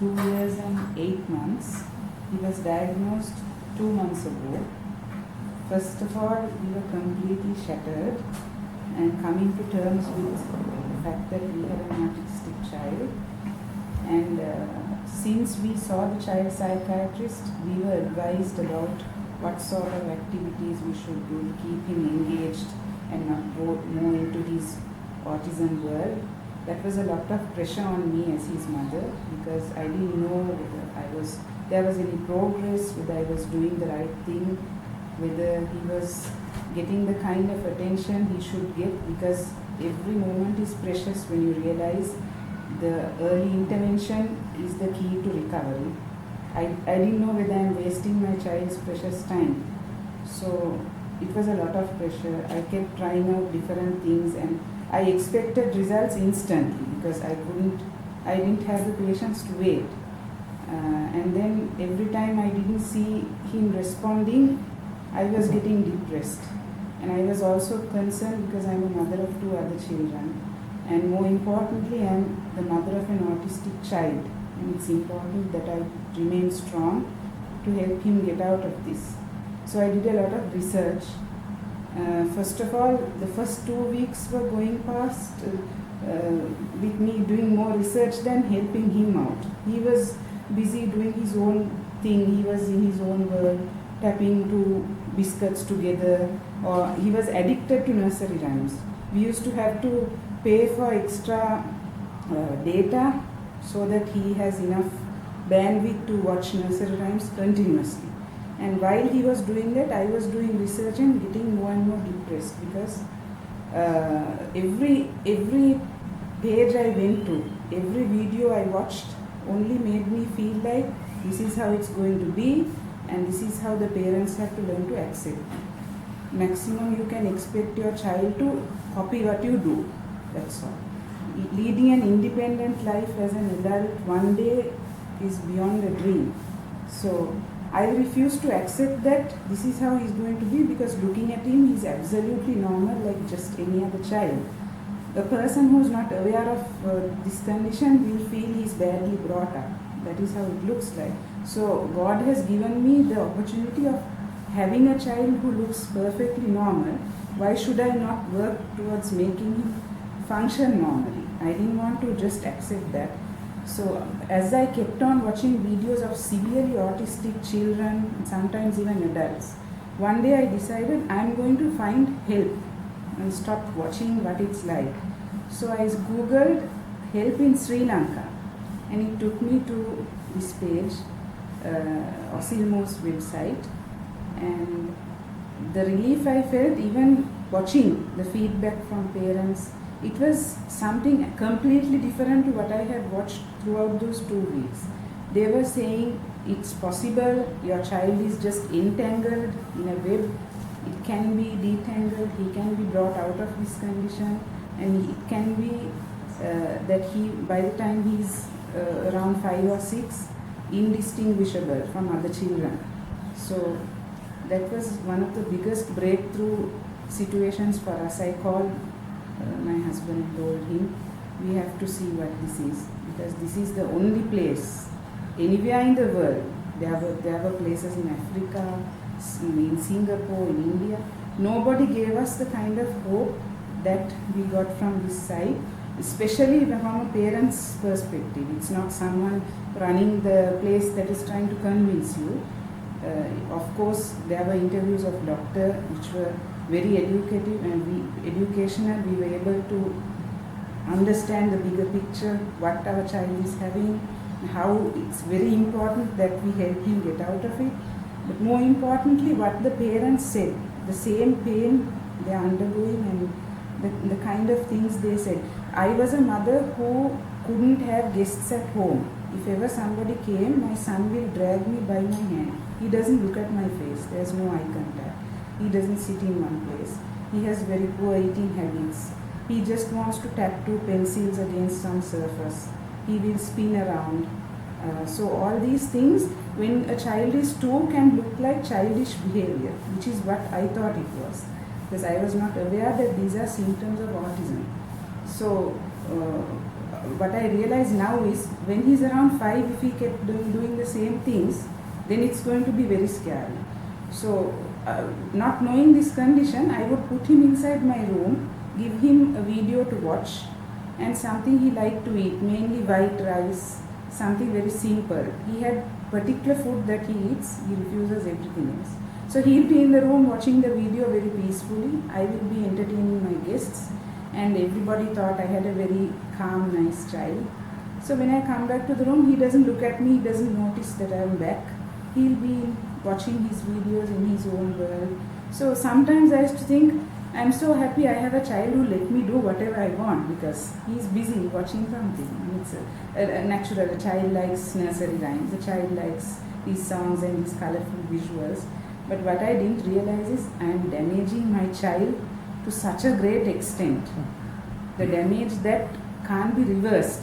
2 years and 8 months. He was diagnosed 2 months ago. First of all, we were completely shattered and coming to terms with the fact that we had an autistic child. And since we saw the child psychiatrist, we were advised about what sort of activities we should do to keep him engaged and not go more into his autism world. That was a lot of pressure on me as his mother, because I didn't know whether there was any progress, whether I was doing the right thing, whether he was getting the kind of attention he should get, because every moment is precious when you realize the early intervention is the key to recovery. I didn't know whether I'm wasting my child's precious time. So it was a lot of pressure. I kept trying out different things and I expected results instantly because I didn't have the patience to wait. And then every time I didn't see him responding, I was getting depressed. And I was also concerned because I'm a mother of 2 other children. And more importantly, I'm the mother of an autistic child. And it's important that I remain strong to help him get out of this. So I did a lot of research. First of all, the first 2 weeks were going past with me doing more research than helping him out. He was busy doing his own thing. He was in his own world, tapping 2 biscuits together, or he was addicted to nursery rhymes. We used to have to pay for extra data so that he has enough bandwidth to watch nursery rhymes continuously. And while he was doing that, I was doing research and getting more and more depressed because every page I went to, every video I watched only made me feel like this is how it's going to be and this is how the parents have to learn to accept. Maximum you can expect your child to copy what you do, that's all. Leading an independent life as an adult one day is beyond a dream. So I refuse to accept that this is how he's going to be, because looking at him, he's absolutely normal like just any other child. A person who's not aware of this condition will feel he's badly brought up. That is how it looks like. So God has given me the opportunity of having a child who looks perfectly normal. Why should I not work towards making him function normally? I didn't want to just accept that. So as I kept on watching videos of severely autistic children, sometimes even adults, one day I decided I'm going to find help and stopped watching what it's like. So I googled help in Sri Lanka and it took me to this page, Osilmo's website, and the relief I felt even watching the feedback from parents, it was something completely different to what I had watched throughout those 2 weeks. They were saying it's possible, your child is just entangled in a web, it can be detangled, he can be brought out of this condition, and it can be that he, by the time he's around 5 or 6, indistinguishable from other children. So that was one of the biggest breakthrough situations for us. I called my husband and told him, we have to see what this is, because this is the only place anywhere in the world. There were places in Africa, in Singapore, in India. Nobody gave us the kind of hope that we got from this side, especially from a parent's perspective. It's not someone running the place that is trying to convince you. Of course, there were interviews of doctors which were very educative and educational. We were able to understand the bigger picture, what our child is having, how it's very important that we help him get out of it. But more importantly, what the parents said, the same pain they are undergoing and the kind of things they said. I was a mother who couldn't have guests at home. If ever somebody came, my son will drag me by my hand. He doesn't look at my face. There's no eye contact. He doesn't sit in one place. He has very poor eating habits. He just wants to tap 2 pencils against some surface. He will spin around. So all these things, when a child is 2, can look like childish behavior, which is what I thought it was, because I was not aware that these are symptoms of autism. So what I realize now is when he's around 5, if he kept doing the same things, then it's going to be very scary. So not knowing this condition, I would put him inside my room, give him a video to watch and something he liked to eat, mainly white rice, something very simple. He had particular food that he eats, he refuses everything else. So he'll be in the room watching the video very peacefully. I will be entertaining my guests, and everybody thought I had a very calm, nice child. So when I come back to the room, he doesn't look at me, he doesn't notice that I'm back. He'll be watching his videos in his own world. So sometimes I used to think, I'm so happy I have a child who let me do whatever I want, because he's busy watching something. It's a natural. A child likes nursery rhymes, a child likes these songs and these colorful visuals. But what I didn't realize is I am damaging my child to such a great extent. The damage that can't be reversed.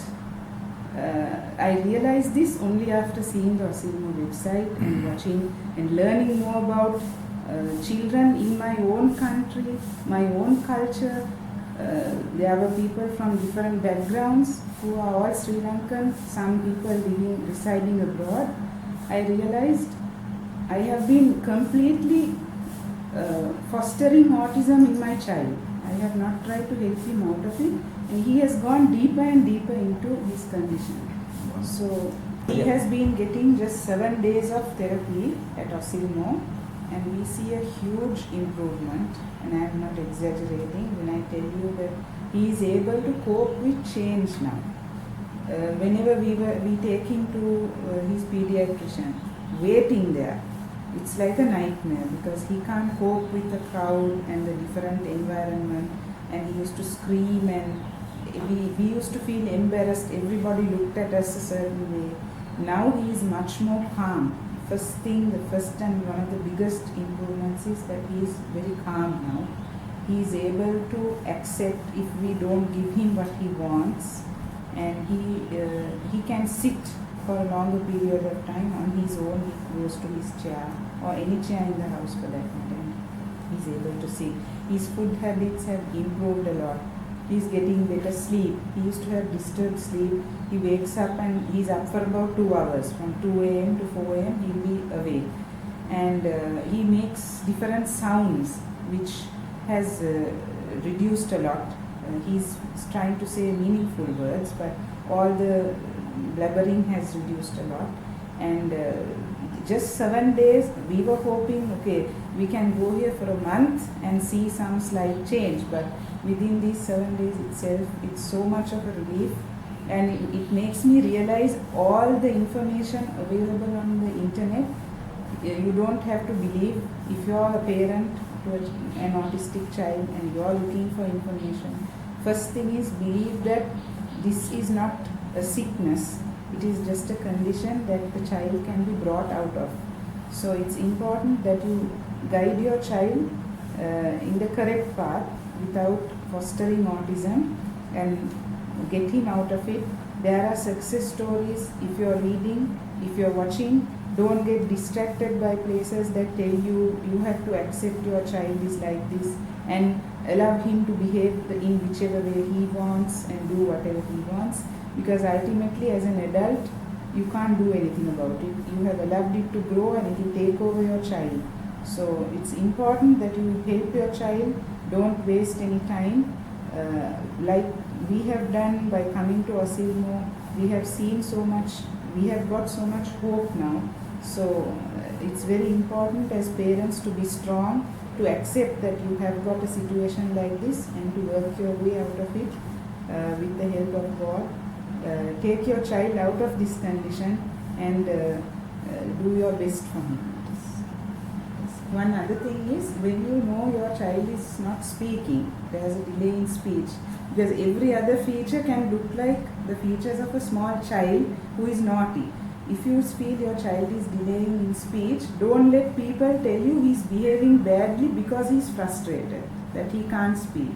I realized this only after seeing the Osilmo website and watching and learning more about children in my own country, my own culture. There were people from different backgrounds who are all Sri Lankan, some people residing abroad. I realized I have been completely fostering autism in my child. I have not tried to help him out of it, and he has gone deeper and deeper into his condition. So he has been getting just 7 days of therapy at Osilmo, and we see a huge improvement, and I am not exaggerating when I tell you that he is able to cope with change now. Whenever we take him to his pediatrician, waiting there, it's like a nightmare because he can't cope with the crowd and the different environment, and he used to scream, and we used to feel embarrassed. Everybody looked at us a certain way. Now he is much more calm. First thing, the first and one of the biggest improvements is that he is very calm now. He is able to accept if we don't give him what he wants, and he can sit for a longer period of time on his own. He goes to his chair or any chair in the house for that matter. He's able to sit. His food habits have improved a lot. He's getting better sleep. He used to have disturbed sleep. He wakes up and he's up for about 2 hours. From 2 a.m. to 4 a.m. he'll be awake. And he makes different sounds which has reduced a lot. He's trying to say meaningful words, but all the blabbering has reduced a lot. And just 7 days, we were hoping, okay, we can go here for a month and see some slight change, but within these 7 days itself, it's so much of a relief, and it makes me realize all the information available on the internet. You don't have to believe. If you're a parent to an autistic child and you're looking for information, first thing is believe that this is not a sickness. It is just a condition that the child can be brought out of. So it's important that you guide your child in the correct path without fostering autism and get him out of it. There are success stories. If you're reading, if you're watching, don't get distracted by places that tell you you have to accept your child is like this and allow him to behave in whichever way he wants and do whatever he wants, because ultimately as an adult you can't do anything about it. You have allowed it to grow and it will take over your child. So it's important that you help your child. Don't waste any time. Like we have done by coming to Osilmo, we have seen so much, we have got so much hope now. So it's very important as parents to be strong, to accept that you have got a situation like this and to work your way out of it with the help of God. Take your child out of this condition and do your best for him. One other thing is, when you know your child is not speaking, there is a delay in speech, because every other feature can look like the features of a small child who is naughty. If you feel your child is delaying in speech, don't let people tell you he's behaving badly because he's frustrated, that he can't speak.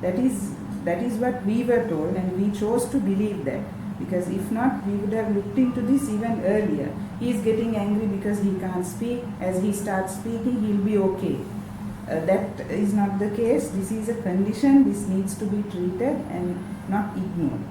That is what we were told, and we chose to believe that, because if not, we would have looked into this even earlier. He is getting angry because he can't speak. As he starts speaking, he'll be okay. That is not the case. This is a condition. This needs to be treated and not ignored.